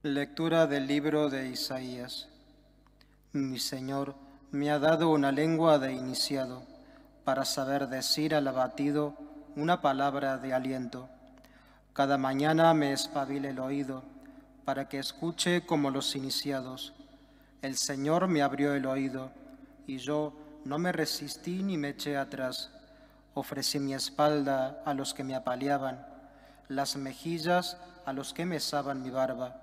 Lectura del libro de Isaías. Mi Señor me ha dado una lengua de iniciado, para saber decir al abatido una palabra de aliento. Cada mañana me espabila el oído, para que escuche como los iniciados. El Señor me abrió el oído, y yo no me resistí ni me eché atrás. Ofrecí mi espalda a los que me apaleaban, las mejillas a los que mesaban mi barba.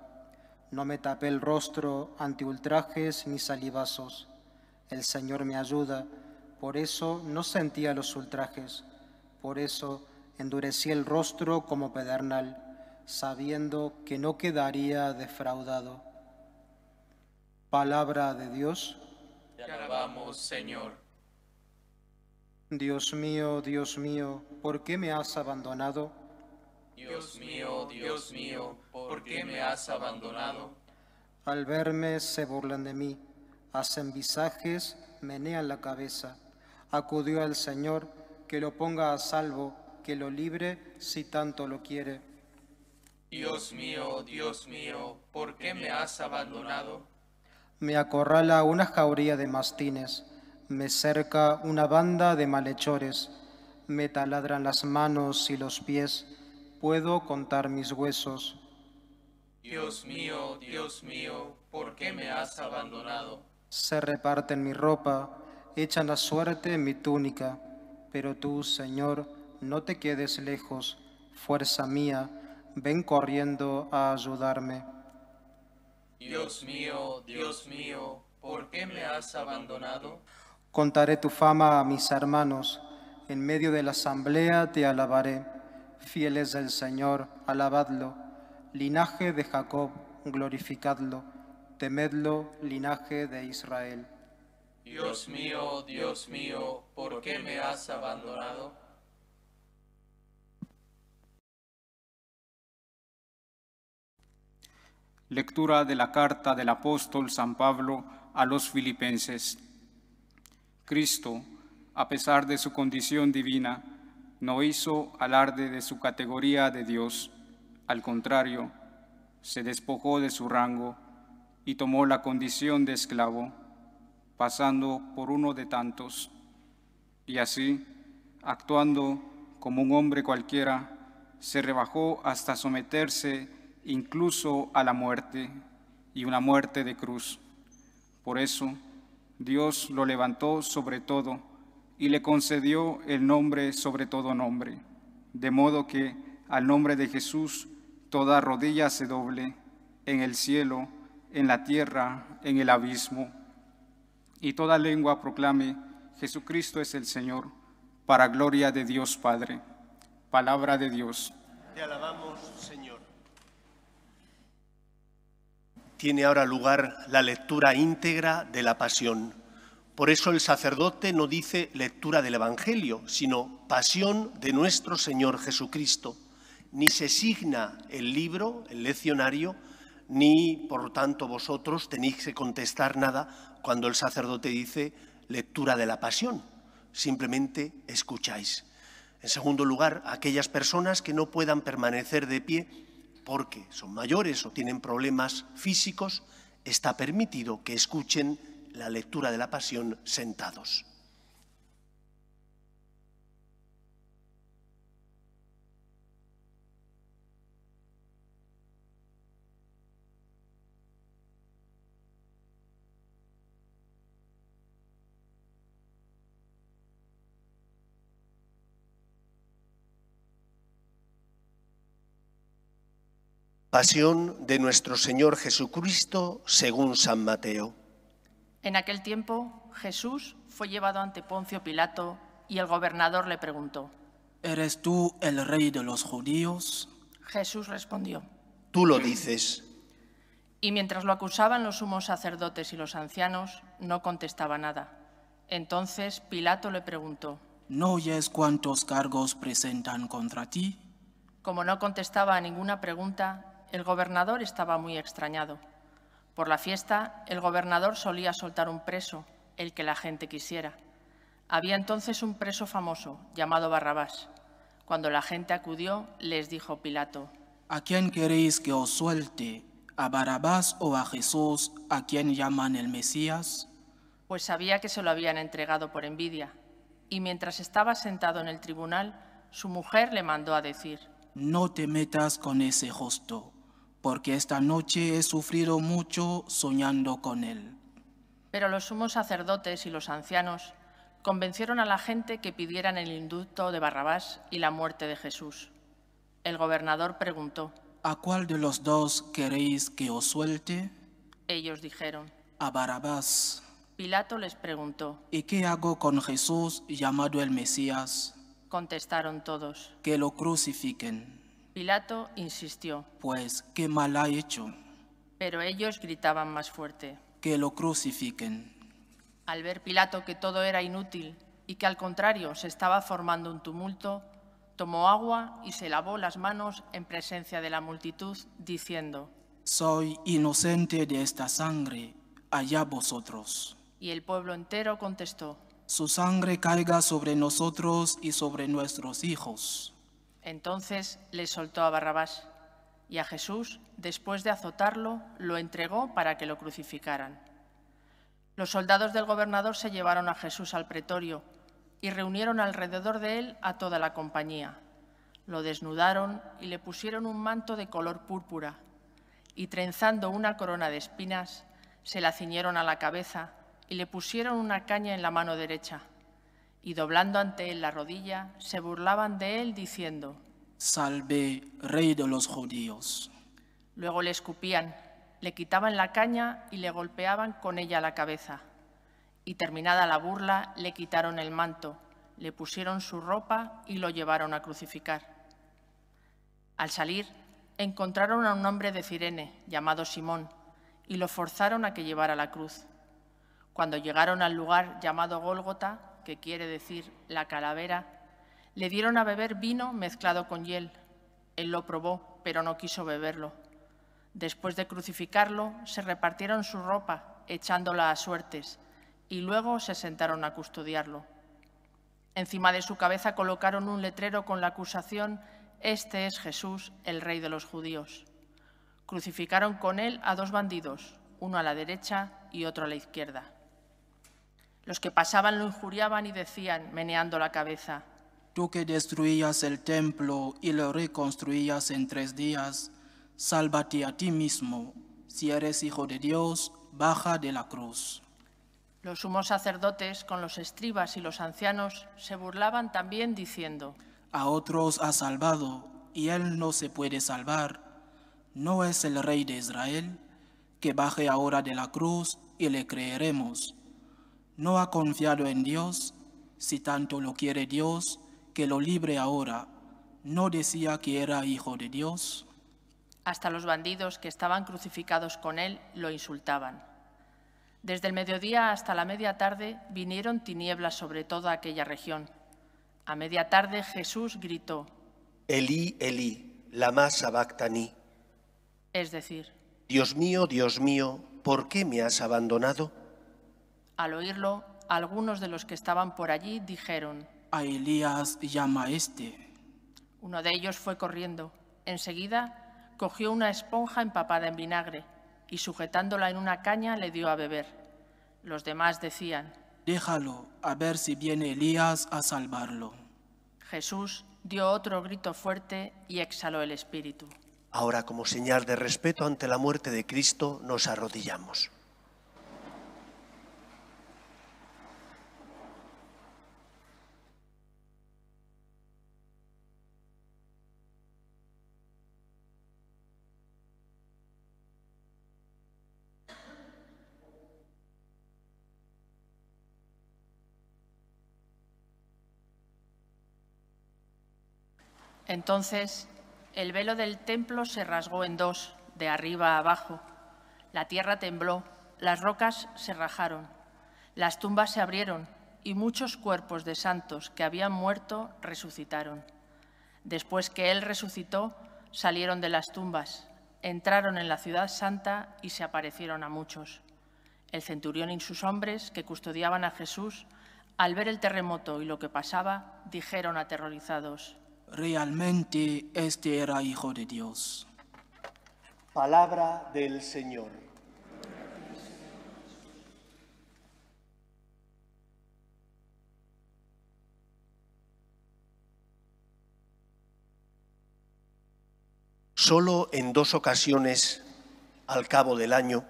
No me tapé el rostro ante ultrajes ni salivazos. El Señor me ayuda, por eso no sentía los ultrajes. Por eso endurecí el rostro como pedernal, sabiendo que no quedaría defraudado. Palabra de Dios. Te alabamos, Señor. Dios mío, ¿por qué me has abandonado? Dios mío, ¿por qué me has abandonado? Al verme se burlan de mí, hacen visajes, menean la cabeza. Acudió al Señor, que lo ponga a salvo, que lo libre si tanto lo quiere. Dios mío, ¿por qué me has abandonado? Me acorrala una jauría de mastines, me cerca una banda de malhechores, me taladran las manos y los pies, puedo contar mis huesos. Dios mío, ¿por qué me has abandonado? Se reparten mi ropa, echan a suerte mi túnica, pero tú, Señor, no te quedes lejos, fuerza mía, ven corriendo a ayudarme. Dios mío, ¿por qué me has abandonado? Contaré tu fama a mis hermanos, en medio de la asamblea te alabaré. Fieles del Señor, alabadlo. Linaje de Jacob, glorificadlo. Temedlo, linaje de Israel. Dios mío, ¿por qué me has abandonado? Lectura de la carta del apóstol San Pablo a los Filipenses. Cristo, a pesar de su condición divina, no hizo alarde de su categoría de Dios. Al contrario, se despojó de su rango y tomó la condición de esclavo, pasando por uno de tantos. Y así, actuando como un hombre cualquiera, se rebajó hasta someterse incluso a la muerte, y una muerte de cruz. Por eso, Dios lo levantó sobre todo y le concedió el nombre sobre todo nombre, de modo que al nombre de Jesús toda rodilla se doble, en el cielo, en la tierra, en el abismo, y toda lengua proclame: Jesucristo es el Señor, para gloria de Dios Padre. Palabra de Dios. Te alabamos, Señor. Tiene ahora lugar la lectura íntegra de la Pasión. Por eso el sacerdote no dice lectura del Evangelio, sino Pasión de nuestro Señor Jesucristo. Ni se signa el libro, el leccionario, ni, por tanto, vosotros tenéis que contestar nada cuando el sacerdote dice lectura de la Pasión. Simplemente escucháis. En segundo lugar, aquellas personas que no puedan permanecer de pie porque son mayores o tienen problemas físicos, está permitido que escuchen la lectura de la Pasión sentados. Pasión de nuestro Señor Jesucristo según San Mateo. En aquel tiempo, Jesús fue llevado ante Poncio Pilato y el gobernador le preguntó: ¿Eres tú el rey de los judíos? Jesús respondió: Tú lo dices. Y mientras lo acusaban los sumos sacerdotes y los ancianos, no contestaba nada. Entonces Pilato le preguntó: ¿No oyes cuántos cargos presentan contra ti? Como no contestaba a ninguna pregunta, el gobernador estaba muy extrañado. Por la fiesta, el gobernador solía soltar un preso, el que la gente quisiera. Había entonces un preso famoso, llamado Barrabás. Cuando la gente acudió, les dijo Pilato: ¿A quién queréis que os suelte? ¿A Barrabás o a Jesús, a quien llaman el Mesías? Pues sabía que se lo habían entregado por envidia. Y mientras estaba sentado en el tribunal, su mujer le mandó a decir: No te metas con ese justo, porque esta noche he sufrido mucho soñando con él. Pero los sumos sacerdotes y los ancianos convencieron a la gente que pidieran el indulto de Barrabás y la muerte de Jesús. El gobernador preguntó: ¿A cuál de los dos queréis que os suelte? Ellos dijeron: A Barrabás. Pilato les preguntó. ¿Y qué hago con Jesús llamado el Mesías? Contestaron todos. Que lo crucifiquen. Pilato insistió. Pues, ¿qué mal ha hecho? Pero ellos gritaban más fuerte. Que lo crucifiquen. Al ver Pilato que todo era inútil y que al contrario se estaba formando un tumulto, tomó agua y se lavó las manos en presencia de la multitud, diciendo: Soy inocente de esta sangre, allá vosotros. Y el pueblo entero contestó: Su sangre caiga sobre nosotros y sobre nuestros hijos. Entonces le soltó a Barrabás, y a Jesús, después de azotarlo, lo entregó para que lo crucificaran. Los soldados del gobernador se llevaron a Jesús al pretorio y reunieron alrededor de él a toda la compañía. Lo desnudaron y le pusieron un manto de color púrpura, y trenzando una corona de espinas, se la ciñeron a la cabeza y le pusieron una caña en la mano derecha. Y doblando ante él la rodilla, se burlaban de él diciendo: Salve, Rey de los judíos. Luego le escupían, le quitaban la caña y le golpeaban con ella la cabeza. Y terminada la burla, le quitaron el manto, le pusieron su ropa y lo llevaron a crucificar. Al salir, encontraron a un hombre de Cirene, llamado Simón, y lo forzaron a que llevara la cruz. Cuando llegaron al lugar llamado Gólgota, que quiere decir la calavera, le dieron a beber vino mezclado con hiel. Él lo probó, pero no quiso beberlo. Después de crucificarlo, se repartieron su ropa, echándola a suertes, y luego se sentaron a custodiarlo. Encima de su cabeza colocaron un letrero con la acusación: Este es Jesús, el Rey de los judíos. Crucificaron con él a 2 bandidos, uno a la derecha y otro a la izquierda. Los que pasaban lo injuriaban y decían, meneando la cabeza: Tú que destruías el templo y lo reconstruías en 3 días, sálvate a ti mismo. Si eres hijo de Dios, baja de la cruz. Los sumos sacerdotes, con los escribas y los ancianos, se burlaban también diciendo: A otros ha salvado, y él no se puede salvar. ¿No es el Rey de Israel? Que baje ahora de la cruz y le creeremos. ¿No ha confiado en Dios? Si tanto lo quiere Dios, que lo libre ahora. ¿No decía que era hijo de Dios? Hasta los bandidos que estaban crucificados con él lo insultaban. Desde el mediodía hasta la media tarde vinieron tinieblas sobre toda aquella región. A media tarde Jesús gritó: Elí, Elí, lama sabactani. Es decir: Dios mío, ¿por qué me has abandonado? Al oírlo, algunos de los que estaban por allí dijeron: A Elías llama a este. Uno de ellos fue corriendo. Enseguida cogió una esponja empapada en vinagre y sujetándola en una caña le dio a beber. Los demás decían: Déjalo, a ver si viene Elías a salvarlo. Jesús dio otro grito fuerte y exhaló el espíritu. Ahora, como señal de respeto ante la muerte de Cristo, nos arrodillamos. Entonces el velo del templo se rasgó en 2, de arriba a abajo. La tierra tembló, las rocas se rajaron, las tumbas se abrieron y muchos cuerpos de santos que habían muerto resucitaron. Después que Él resucitó, salieron de las tumbas, entraron en la ciudad santa y se aparecieron a muchos. El centurión y sus hombres que custodiaban a Jesús, al ver el terremoto y lo que pasaba, dijeron aterrorizados: Realmente este era hijo de Dios. Palabra del Señor. Solo en 2 ocasiones al cabo del año,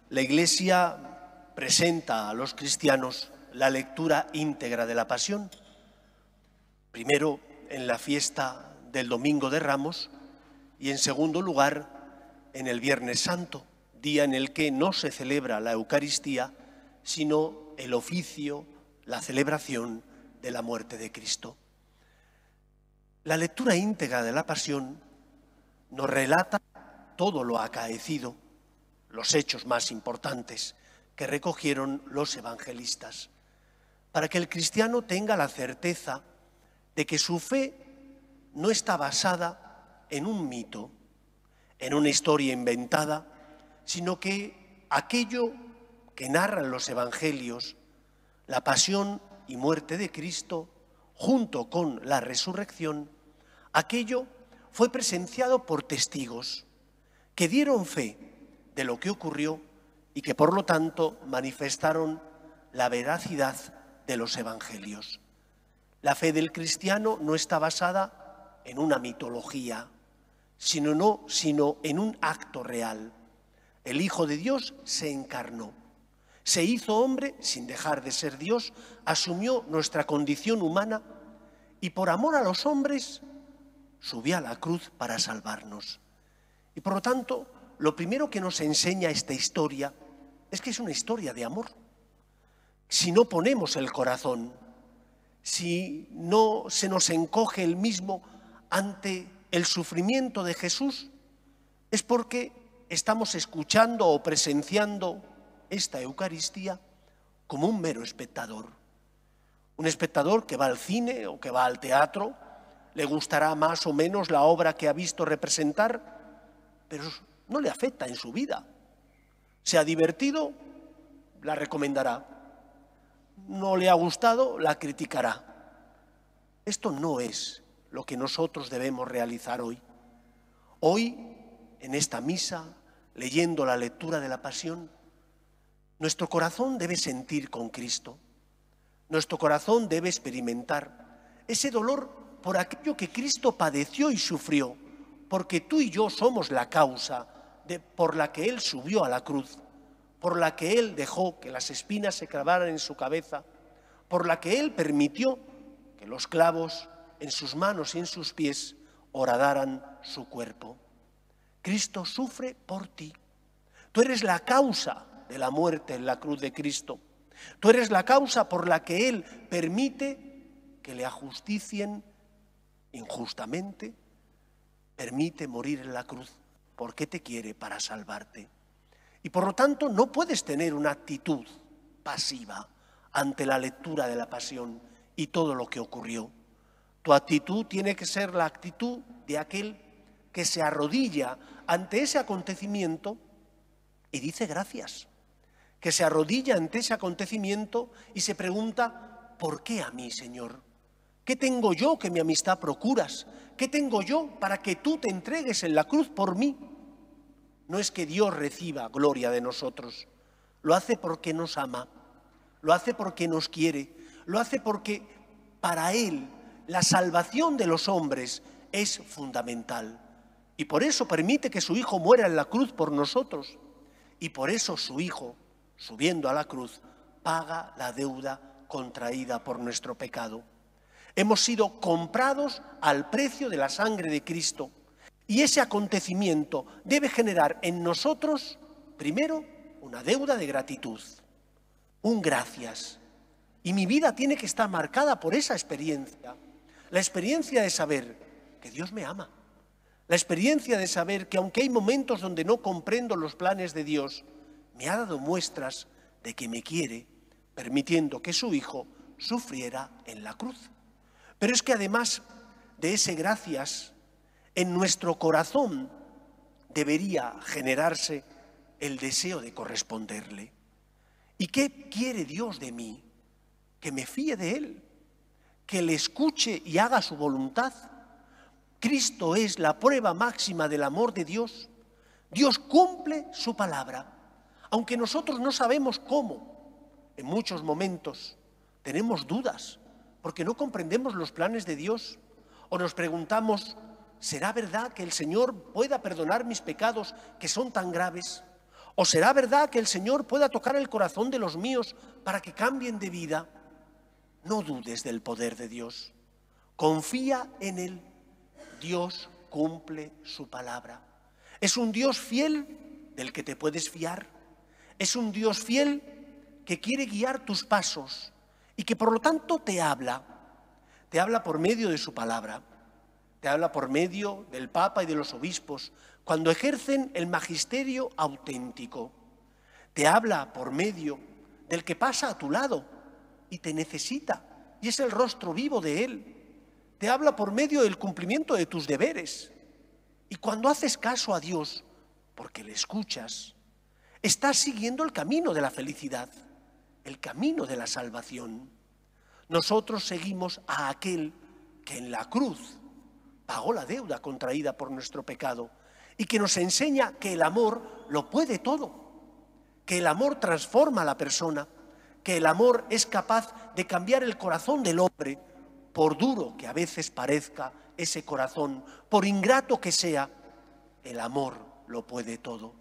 la Iglesia presenta a los cristianos la lectura íntegra de la Pasión. Primero, en la fiesta del Domingo de Ramos, y en segundo lugar, en el Viernes Santo, día en el que no se celebra la Eucaristía, sino el oficio, la celebración de la muerte de Cristo. La lectura íntegra de la Pasión nos relata todo lo acaecido, los hechos más importantes que recogieron los evangelistas, para que el cristiano tenga la certeza de que su fe no está basada en un mito, en una historia inventada, sino que aquello que narran los evangelios, la pasión y muerte de Cristo, junto con la resurrección, aquello fue presenciado por testigos que dieron fe de lo que ocurrió y que por lo tanto manifestaron la veracidad de los evangelios. La fe del cristiano no está basada en una mitología, sino en un acto real. El Hijo de Dios se encarnó, se hizo hombre sin dejar de ser Dios, asumió nuestra condición humana y por amor a los hombres subió a la cruz para salvarnos. Y por lo tanto, lo primero que nos enseña esta historia es que es una historia de amor. Si no ponemos el corazón, si no se nos encoge el mismo ante el sufrimiento de Jesús, es porque estamos escuchando o presenciando esta Eucaristía como un mero espectador. Un espectador que va al cine o que va al teatro, le gustará más o menos la obra que ha visto representar, pero no le afecta en su vida. Se ha divertido, la recomendará. No le ha gustado, la criticará. Esto no es lo que nosotros debemos realizar hoy. Hoy, en esta misa, leyendo la lectura de la Pasión, nuestro corazón debe sentir con Cristo. Nuestro corazón debe experimentar ese dolor por aquello que Cristo padeció y sufrió, porque tú y yo somos la causa por la que Él subió a la cruz, por la que Él dejó que las espinas se clavaran en su cabeza, por la que Él permitió que los clavos en sus manos y en sus pies horadaran su cuerpo. Cristo sufre por ti. Tú eres la causa de la muerte en la cruz de Cristo. Tú eres la causa por la que Él permite que le ajusticien injustamente, permite morir en la cruz porque te quiere para salvarte. Y por lo tanto no puedes tener una actitud pasiva ante la lectura de la Pasión y todo lo que ocurrió. Tu actitud tiene que ser la actitud de aquel que se arrodilla ante ese acontecimiento y dice gracias, que se arrodilla ante ese acontecimiento y se pregunta, ¿por qué a mí, Señor? ¿Qué tengo yo que mi amistad procuras? ¿Qué tengo yo para que tú te entregues en la cruz por mí? No es que Dios reciba gloria de nosotros, lo hace porque nos ama, lo hace porque nos quiere, lo hace porque para Él la salvación de los hombres es fundamental. Y por eso permite que su Hijo muera en la cruz por nosotros. Y por eso su Hijo, subiendo a la cruz, paga la deuda contraída por nuestro pecado. Hemos sido comprados al precio de la sangre de Cristo. Y ese acontecimiento debe generar en nosotros, primero, una deuda de gratitud, un gracias. Y mi vida tiene que estar marcada por esa experiencia. La experiencia de saber que Dios me ama. La experiencia de saber que aunque hay momentos donde no comprendo los planes de Dios, me ha dado muestras de que me quiere, permitiendo que su Hijo sufriera en la cruz. Pero es que además de ese gracias, en nuestro corazón debería generarse el deseo de corresponderle. ¿Y qué quiere Dios de mí? Que me fíe de Él, que le escuche y haga su voluntad. Cristo es la prueba máxima del amor de Dios. Dios cumple su palabra, aunque nosotros no sabemos cómo. En muchos momentos tenemos dudas porque no comprendemos los planes de Dios, o nos preguntamos, ¿será verdad que el Señor pueda perdonar mis pecados que son tan graves? ¿O será verdad que el Señor pueda tocar el corazón de los míos para que cambien de vida? No dudes del poder de Dios. Confía en Él. Dios cumple su palabra. Es un Dios fiel del que te puedes fiar. Es un Dios fiel que quiere guiar tus pasos y que por lo tanto te habla. Te habla por medio de su palabra. Te habla por medio del Papa y de los obispos cuando ejercen el magisterio auténtico. Te habla por medio del que pasa a tu lado y te necesita y es el rostro vivo de Él. Te habla por medio del cumplimiento de tus deberes. Y cuando haces caso a Dios, porque le escuchas, estás siguiendo el camino de la felicidad, el camino de la salvación. Nosotros seguimos a aquel que en la cruz pagó la deuda contraída por nuestro pecado y que nos enseña que el amor lo puede todo, que el amor transforma a la persona, que el amor es capaz de cambiar el corazón del hombre, por duro que a veces parezca ese corazón, por ingrato que sea, el amor lo puede todo.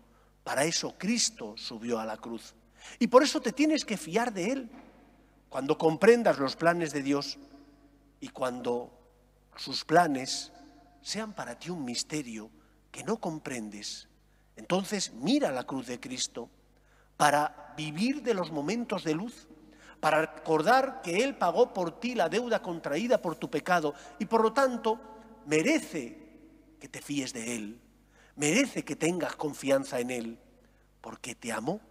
Para eso Cristo subió a la cruz. Y por eso te tienes que fiar de Él. Cuando comprendas los planes de Dios y cuando sus planes sean para ti un misterio que no comprendes, entonces mira la cruz de Cristo para vivir de los momentos de luz, para recordar que Él pagó por ti la deuda contraída por tu pecado y por lo tanto merece que te fíes de Él, merece que tengas confianza en Él, porque te amó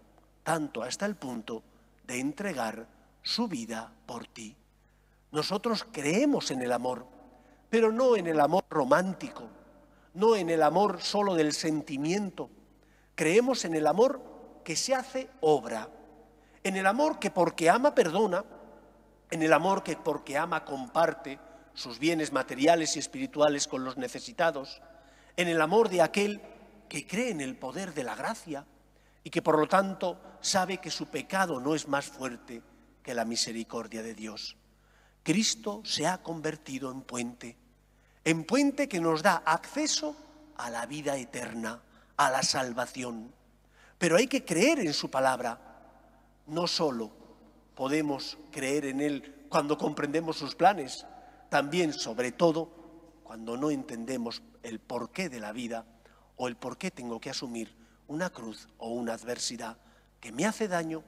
tanto hasta el punto de entregar su vida por ti. Nosotros creemos en el amor, pero no en el amor romántico, no en el amor solo del sentimiento. Creemos en el amor que se hace obra, en el amor que porque ama perdona, en el amor que porque ama comparte sus bienes materiales y espirituales con los necesitados, en el amor de aquel que cree en el poder de la gracia y que por lo tanto sabe que su pecado no es más fuerte que la misericordia de Dios. Cristo se ha convertido en puente que nos da acceso a la vida eterna, a la salvación. Pero hay que creer en su palabra. No solo podemos creer en Él cuando comprendemos sus planes, también, sobre todo, cuando no entendemos el porqué de la vida o el por qué tengo que asumir una cruz o una adversidad que me hace daño,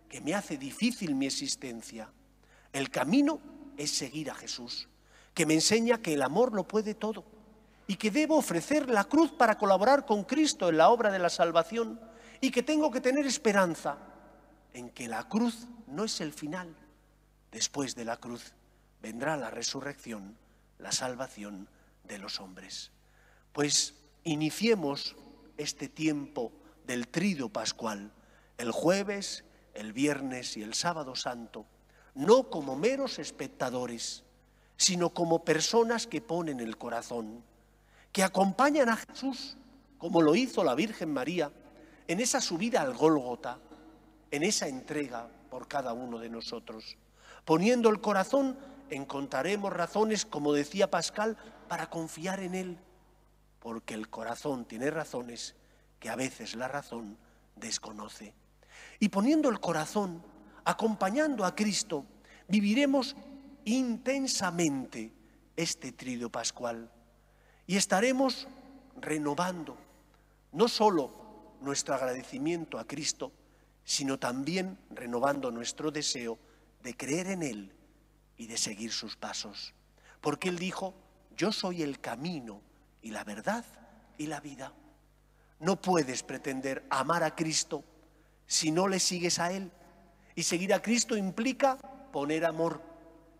que me hace difícil mi existencia. El camino es seguir a Jesús, que me enseña que el amor lo puede todo y que debo ofrecer la cruz para colaborar con Cristo en la obra de la salvación y que tengo que tener esperanza en que la cruz no es el final. Después de la cruz vendrá la resurrección, la salvación de los hombres. Pues iniciemos este tiempo del Triduo Pascual, el jueves, el viernes y el sábado santo, no como meros espectadores, sino como personas que ponen el corazón, que acompañan a Jesús, como lo hizo la Virgen María, en esa subida al Gólgota, en esa entrega por cada uno de nosotros. Poniendo el corazón, encontraremos razones, como decía Pascal, para confiar en Él, porque el corazón tiene razones que a veces la razón desconoce. Y poniendo el corazón, acompañando a Cristo, viviremos intensamente este Triduo Pascual y estaremos renovando no solo nuestro agradecimiento a Cristo, sino también renovando nuestro deseo de creer en Él y de seguir sus pasos. Porque Él dijo, yo soy el camino y la verdad y la vida. No puedes pretender amar a Cristo si no le sigues a Él. Y seguir a Cristo implica poner amor.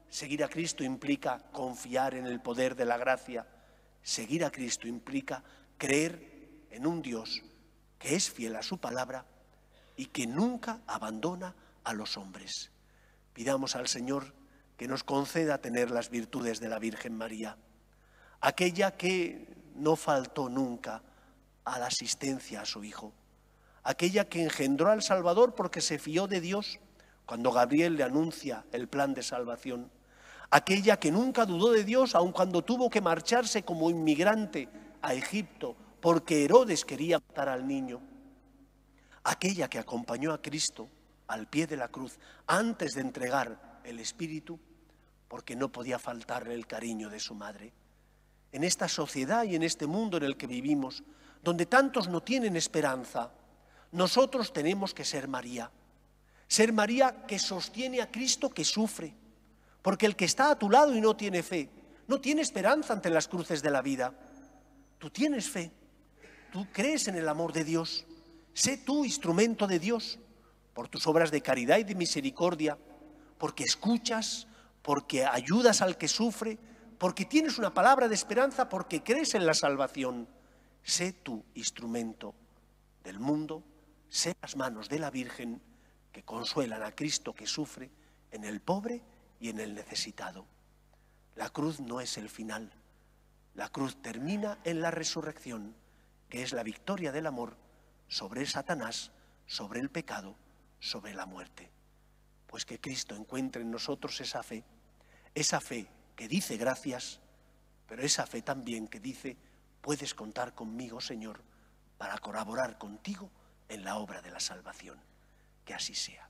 Seguir a Cristo implica confiar en el poder de la gracia. Seguir a Cristo implica creer en un Dios que es fiel a su palabra y que nunca abandona a los hombres. Pidamos al Señor que nos conceda tener las virtudes de la Virgen María, aquella que no faltó nunca a la asistencia a su Hijo. Aquella que engendró al Salvador porque se fió de Dios cuando Gabriel le anuncia el plan de salvación. Aquella que nunca dudó de Dios aun cuando tuvo que marcharse como inmigrante a Egipto porque Herodes quería matar al niño. Aquella que acompañó a Cristo al pie de la cruz antes de entregar el Espíritu porque no podía faltarle el cariño de su madre. En esta sociedad y en este mundo en el que vivimos, donde tantos no tienen esperanza, nosotros tenemos que ser María. Ser María que sostiene a Cristo que sufre. Porque el que está a tu lado y no tiene fe, no tiene esperanza ante las cruces de la vida. Tú tienes fe, tú crees en el amor de Dios. Sé tú instrumento de Dios por tus obras de caridad y de misericordia, porque escuchas, porque ayudas al que sufre, porque tienes una palabra de esperanza, porque crees en la salvación. Sé tú instrumento del mundo, sé las manos de la Virgen que consuelan a Cristo que sufre en el pobre y en el necesitado. La cruz no es el final. La cruz termina en la resurrección, que es la victoria del amor sobre Satanás, sobre el pecado, sobre la muerte. Pues que Cristo encuentre en nosotros esa fe que dice gracias, pero esa fe también que dice, puedes contar conmigo, Señor, para colaborar contigo en la obra de la salvación. Que así sea.